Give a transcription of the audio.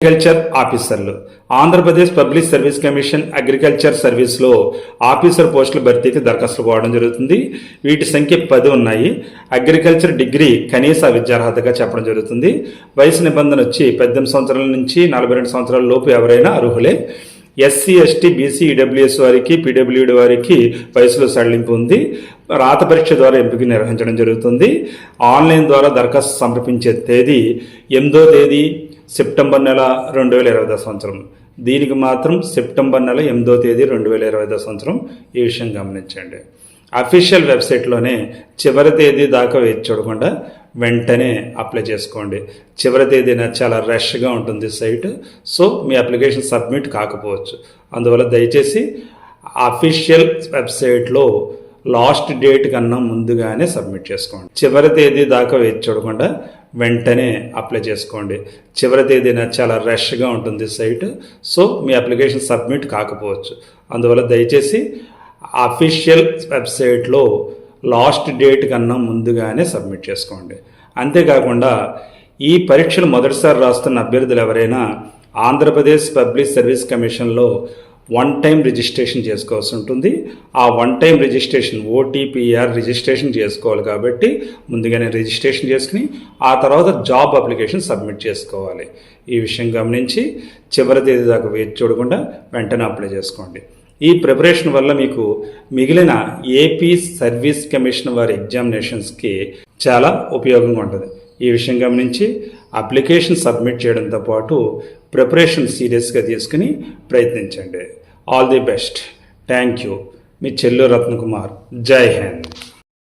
Agriculture ఆఫీసర్లు Andhra Pradesh public service commission agriculture సర్వీస్లో officer పోస్టుల భర్తీకి దరఖాస్తులు కోవడం జరుగుతుంది. వీటి సంఖ్య 10 ఉన్నాయి. అగ్రికల్చర్ డిగ్రీ కనీస విద్యార్హతగా చెప్పడం జరుగుతుంది. వయసు నిబంధన వచ్చి 18 సంవత్సరాల నుంచి 42 సంవత్సరాల లోపు ఎవరైనా అర్హులే. ఎస్సీ, ఎస్టీ, బీసీ, ఈడబ్ల్యూఎస్ వారికి, పీడబ్ల్యూడి వారికి వయసులో సడలింపు ఉంది. రాత పరీక్ష ద్వారా ఎంపిక నిర్వహించడం జరుగుతుంది. ఆన్లైన్ ద్వారా దరఖాస్తు సమర్పించే తేదీ 8వ తేదీ సెప్టెంబర్ నెల 2020 సంవత్సరం. దీనికి మాత్రం సెప్టెంబర్ నెల 8వ తేదీ 2020 సంవత్సరం. ఈ విషయం గమనించండి. అఫీషియల్ వెబ్సైట్లోనే చివరి తేదీ దాకా వేచి చూడకుండా వెంటనే అప్లై చేసుకోండి. చివరి తేదీన చాలా రష్గా ఉంటుంది సైట్. సో మీ అప్లికేషన్ సబ్మిట్ కాకపోవచ్చు. అందువల్ల దయచేసి అఫీషియల్ వెబ్సైట్లో లాస్ట్ డేట్ కన్నా ముందుగానే సబ్మిట్ చేసుకోండి. చివరి తేదీ దాకా వేచి చూడకుండా వెంటనే అప్లై చేసుకోండి. చివరి తేదీన చాలా రష్గా ఉంటుంది సైట్. సో మీ అప్లికేషన్ సబ్మిట్ కాకపోవచ్చు. అందువల్ల దయచేసి అఫీషియల్ వెబ్సైట్లో లాస్ట్ డేట్ కన్నా ముందుగానే సబ్మిట్ చేసుకోండి. అంతేకాకుండా ఈ పరీక్షలు మొదటిసారి రాస్తున్న అభ్యర్థులు ఎవరైనా ఆంధ్రప్రదేశ్ పబ్లిక్ సర్వీస్ కమిషన్లో 1 టైం రిజిస్ట్రేషన్ చేసుకోవాల్సి ఉంటుంది. ఆ 1 టైం రిజిస్ట్రేషన్ OTPR రిజిస్ట్రేషన్ చేసుకోవాలి. కాబట్టి ముందుగానే రిజిస్ట్రేషన్ చేసుకుని ఆ తర్వాత జాబ్ అప్లికేషన్ సబ్మిట్ చేసుకోవాలి. ఈ విషయం గమనించి చివరి తేదీ దాకా వేచి చూడకుండా వెంటనే అప్లై చేసుకోండి. ఈ ప్రిపరేషన్ వల్ల మీకు మిగిలిన ఏపీ సర్వీస్ కమిషన్ వారి ఎగ్జామినేషన్స్కి చాలా ఉపయోగంగా ఉంటుంది. ఈ విషయం గమనించి అప్లికేషన్ సబ్మిట్ చేయడంతో పాటు ప్రిపరేషన్ సీరియస్గా తీసుకుని ప్రయత్నించండి. All the best. Thank you. మీ చెల్లు రత్నకుమార్. జై హింద్.